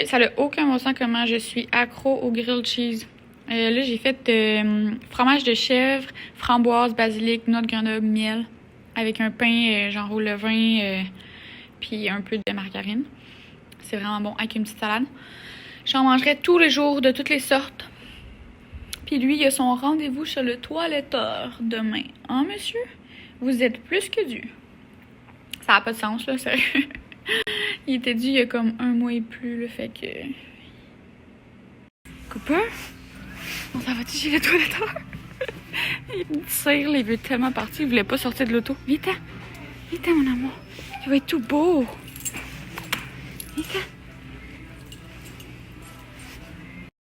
ça n'a aucun bon sens comment je suis accro au grilled cheese. Là, j'ai fait fromage de chèvre, framboise, basilic, noix de Grenoble, miel, avec un pain genre au levain, puis un peu de margarine. C'est vraiment bon, avec une petite salade. J'en mangerai tous les jours, de toutes les sortes. Puis lui, il a son rendez-vous chez le toiletteur demain. Hein, monsieur? Vous êtes plus que dû. Ça n'a pas de sens, là, sérieux. Il était dû il y a comme 1 mois et plus, le fait que... Cooper? On s'en va-tu chez le toiletteur? Il me tire, là, il veut tellement partir, il voulait pas sortir de l'auto. Viens-t'en! Viens-t'en, mon amour! Il va être tout beau! Viens-t'en!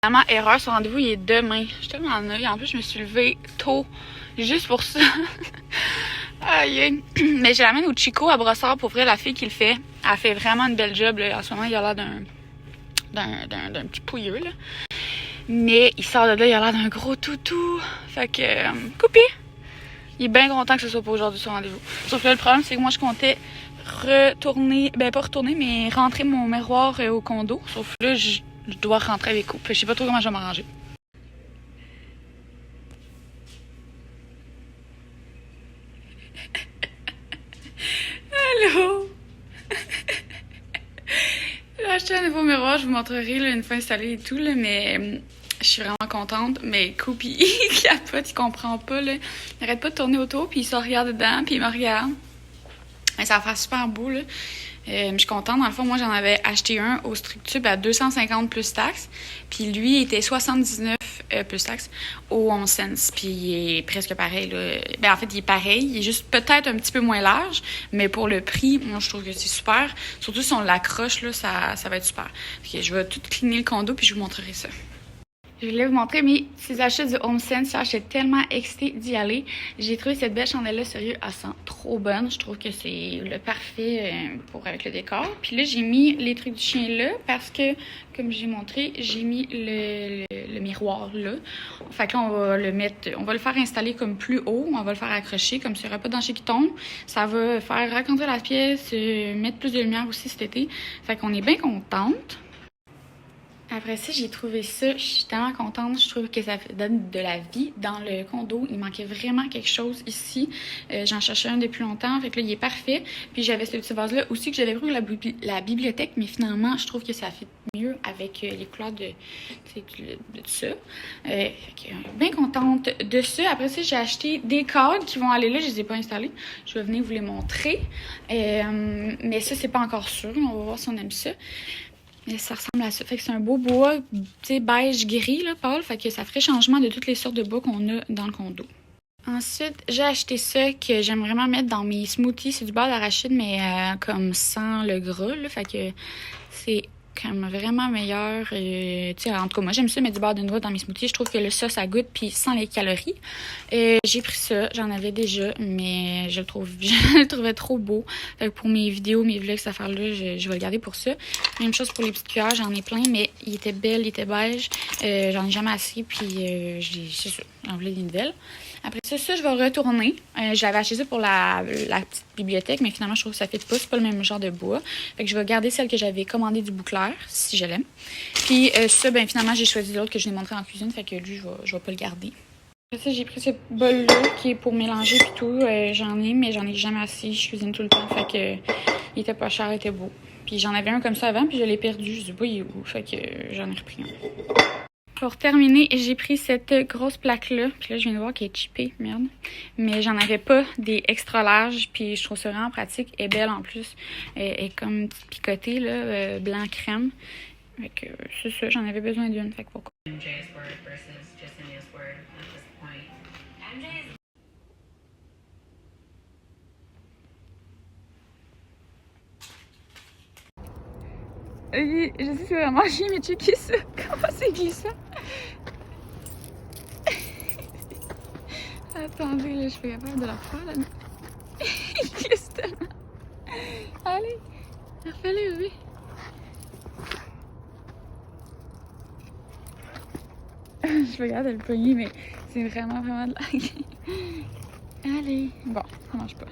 Finalement, erreur, son rendez-vous, il est demain. Je suis tellement en œil. En plus, je me suis levée tôt, juste pour ça. Aïe. Mais je l'amène au Chico à Brossard pour vrai, la fille qui le fait. Elle fait vraiment une belle job, là. En ce moment, il a l'air d'un petit pouilleux, là. Mais il sort de là, il a l'air d'un gros toutou. Fait que, coupé. Il est bien content que ce soit pas aujourd'hui son rendez-vous. Sauf que là, le problème, c'est que moi, je comptais retourner, ben pas retourner, mais rentrer mon miroir au condo. Sauf que là, je dois rentrer avec coupe. Je sais pas trop comment je vais m'arranger. Allô? J'ai acheté un nouveau miroir, je vous montrerai là, une fois installé et tout, là, mais je suis vraiment contente. Mais Coupe, il capote, il comprend pas. Là. Il arrête pas de tourner autour, puis il se regarde dedans, puis il me regarde. Mais ça va faire super beau, là. Je suis contente. Dans le fond, moi, j'en avais acheté un au Structube à 250 plus taxes. Puis lui, il était 79 plus taxes au 11 cents. Puis il est presque pareil, là. Ben, en fait, il est pareil. Il est juste peut-être un petit peu moins large. Mais pour le prix, moi, je trouve que c'est super. Surtout si on l'accroche, là, ça va être super. Okay, je vais tout cleaner le condo, puis je vous montrerai ça. Je voulais vous montrer mes petits achats du Home Sense. J'étais tellement excitée d'y aller. J'ai trouvé cette belle chandelle-là, sérieux, elle sent trop bonne. Je trouve que c'est le parfait pour avec le décor. Puis là, j'ai mis les trucs du chien là parce que, comme j'ai montré, j'ai mis le miroir là. Fait que là, on va le faire installer comme plus haut. On va le faire accrocher comme s'il n'y aurait pas d'encher qui tombe. Ça va faire raconter la pièce, mettre plus de lumière aussi cet été. Fait qu'on est bien contente. Après ça, j'ai trouvé ça, je suis tellement contente, je trouve que ça donne de la vie dans le condo. Il manquait vraiment quelque chose ici. J'en cherchais un depuis longtemps, fait que là, il est parfait. Puis j'avais ce petit vase-là aussi que j'avais pris la bibliothèque, mais finalement, je trouve que ça fait mieux avec les couleurs de ça. Fait que, bien contente de ça. Après ça, j'ai acheté des cadres qui vont aller là, je les ai pas installés. Je vais venir vous les montrer. Mais ça, c'est pas encore sûr, on va voir si on aime ça. Mais ça ressemble à ça. Fait que c'est un beau bois, tu sais, beige gris, là, pâle. Fait que ça ferait changement de toutes les sortes de bois qu'on a dans le condo. Ensuite, j'ai acheté ça que j'aime vraiment mettre dans mes smoothies. C'est du beurre d'arachide, mais comme sans le gras, là. Fait que c'est comme vraiment meilleur. Tu sais, en tout cas, moi, j'aime ça mettre du beurre de noix dans mes smoothies. Je trouve que là, ça goûte, puis sans les calories. J'ai pris ça. J'en avais déjà, mais je le trouvais trop beau. Fait que pour mes vidéos, mes vlogs, cette affaire-là, je vais le garder pour ça. Même chose pour les petites cuillères. J'en ai plein, mais il était belle, il était beige. J'en ai jamais assez, puis c'est ça. J'en voulais des nouvelles. Après ça, je vais retourner. J'avais acheté ça pour la petite bibliothèque, mais finalement, je trouve que ça ne fait pas. C'est pas le même genre de bois. Fait que je vais garder celle que j'avais commandée du Bouclair, si je l'aime. Puis ça, ben finalement, j'ai choisi l'autre que je l'ai montré en cuisine. Fait que lui, je vais pas le garder. Après ça, j'ai pris ce bol-là qui est pour mélanger puis tout. J'en ai, mais j'en ai jamais assez. Je cuisine tout le temps. Fait que il était pas cher, il était beau. Puis j'en avais un comme ça avant, puis je l'ai perdu. Je sais pas, il est où. Fait que j'en ai repris un. Pour terminer, j'ai pris cette grosse plaque-là. Puis là, je viens de voir qu'elle est chippée, merde. Mais j'en avais pas des extra larges. Puis je trouve ça vraiment pratique. Elle est belle en plus. Elle est comme picotée, là, blanc crème. Fait que c'est ça, j'en avais besoin d'une. Fait que pourquoi? Oui, je sais que c'est vraiment chier, mais checker ça. Comment c'est glissant? Attendez, là, je suis capable de la refaire, là. Il glisse tellement. Allez, refais-le, oui. Je regarde le poignet, mais c'est vraiment de la... Allez. Bon, ça marche pas.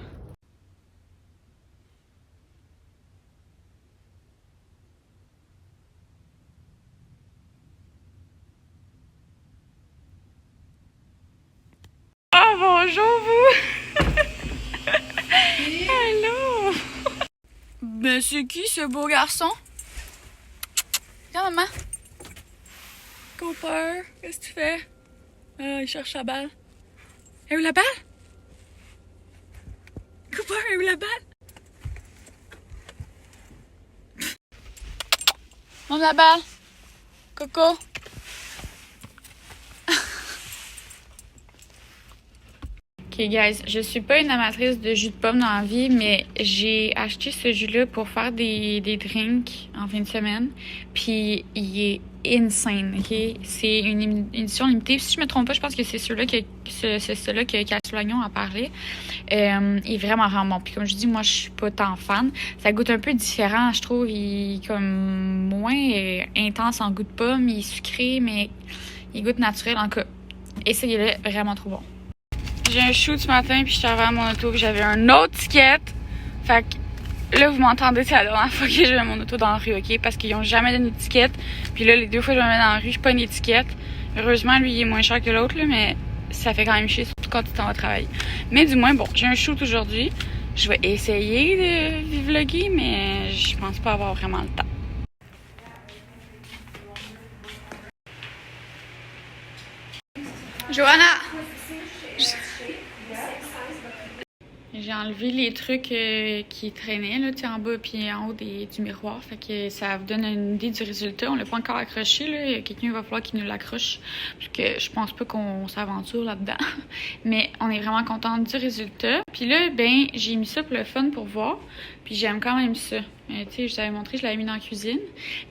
Ben, c'est qui ce beau garçon? Viens, maman. Cooper, qu'est-ce que tu fais? Ah, il cherche la balle. Elle a eu la balle? Cooper, elle a eu la balle? Montre la balle. Coco. Ok guys, je suis pas une amatrice de jus de pomme dans la vie, mais j'ai acheté ce jus-là pour faire des drinks en fin de semaine. Puis il est insane, ok? C'est une édition limitée. Si je me trompe pas, je pense que c'est celui-là que Casse-L'Oignon a parlé. Il est vraiment vraiment bon. Puis comme je dis, moi je suis pas tant fan. Ça goûte un peu différent, je trouve. Il est comme moins intense en goût de pomme. Il est sucré, mais il goûte naturel. En tout cas, essayez-le, vraiment trop bon. J'ai un shoot ce matin, puis je suis arrivée à mon auto, puis j'avais un autre ticket. Fait que là, vous m'entendez, c'est la dernière fois que je mets mon auto dans la rue, ok? Parce qu'ils ont jamais donné d'étiquette. Puis là, les 2 fois que je me mets dans la rue, je pas une étiquette. Heureusement, lui, il est moins cher que l'autre, là, mais ça fait quand même chier, surtout quand tu t'en vas travailler. Mais du moins, bon, j'ai un shoot aujourd'hui. Je vais essayer de vlogger, mais je pense pas avoir vraiment le temps. Johanna! J'ai enlevé les trucs qui traînaient là, en bas puis en haut du miroir. Fait que ça vous donne une idée du résultat. On l'a pas encore accroché. Là. Quelqu'un va falloir qu'il nous l'accroche. Parce que je pense pas qu'on s'aventure là-dedans. Mais on est vraiment contente du résultat. Puis là, ben, j'ai mis ça pour le fun pour voir. Puis j'aime quand même ça. Tu sais, je t'avais montré, je l'avais mis dans la cuisine.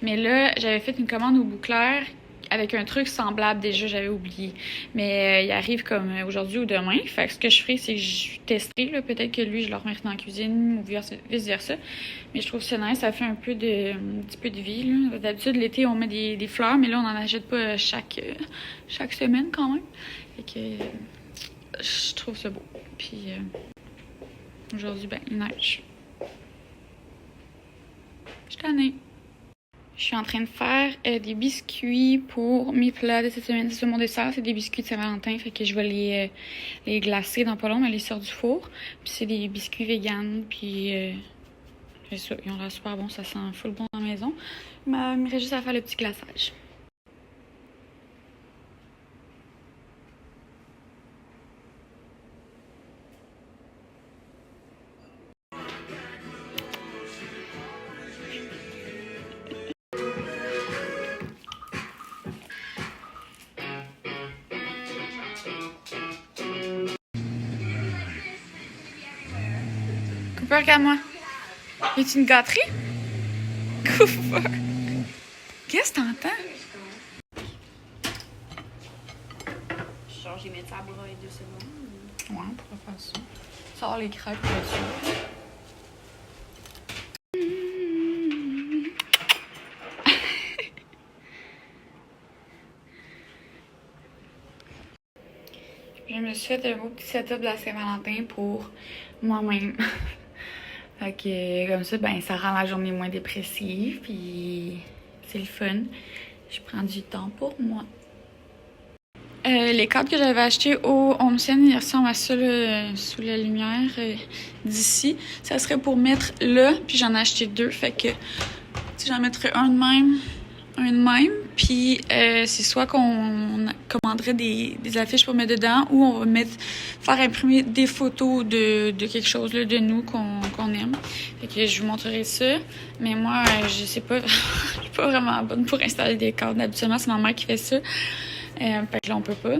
Mais là, j'avais fait une commande au Bouclair avec un truc semblable déjà, j'avais oublié. Mais il arrive comme aujourd'hui ou demain. Fait que ce que je ferai, c'est que je testerai. Peut-être que lui, je le remettrai dans la cuisine ou vice-versa. Mais je trouve ça nice. Ça fait un petit peu de vie. D'habitude, l'été, on met des fleurs, mais là, on n'en achète pas chaque semaine quand même. Fait que je trouve ça beau. Puis aujourd'hui, ben, il neige. Je suis tannée. Je suis en train de faire des biscuits pour mes plats de cette semaine. C'est mon dessert, c'est des biscuits de Saint-Valentin. Fait que je vais les glacer dans pas long, mais les sortir du four. Puis c'est des biscuits vegan. Puis c'est ça, ils ont l'air super bons. Ça sent full bon dans la maison. Il me reste juste à faire le petit glaçage. Cooper, regarde-moi. Es-tu une gâterie? Cooper. Qu'est-ce que t'entends? Genre, j'ai mis ça à broyer 2 secondes. Ouais, on pourrait faire ça. Sors les crêpes là-dessus. Je me suis fait un beau petit setup de la Saint-Valentin pour moi-même. Fait que comme ça, ben ça rend la journée moins dépressive, puis c'est le fun. Je prends du temps pour moi. Les cadres que j'avais achetés au HomeSense, ils ressemblent à ça là, sous la lumière d'ici. Ça serait pour mettre là, puis j'en ai acheté 2. Fait que j'en mettrais un de même. Puis c'est soit qu'on commanderait des affiches pour mettre dedans, ou on va faire imprimer des photos de quelque chose là, de nous qu'on aime. Fait que je vous montrerai ça. Mais moi, je sais pas, je suis pas vraiment bonne pour installer des cadres. Habituellement, c'est ma mère qui fait ça. Fait que là, on peut pas.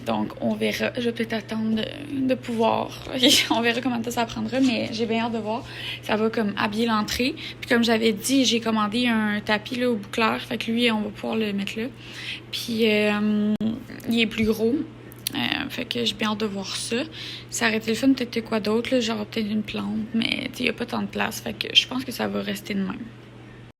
Donc, on verra. Je vais peut-être attendre de pouvoir. On verra comment ça prendra, mais j'ai bien hâte de voir. Ça va comme habiller l'entrée. Puis comme j'avais dit, j'ai commandé un tapis là, au Bouclair. Fait que lui, on va pouvoir le mettre là. Puis, il est plus gros. Fait que j'ai bien hâte de voir ça. Ça aurait été le fun, peut-être quoi d'autre, genre peut-être une plante. Mais il n'y a pas tant de place. Fait que je pense que ça va rester de même.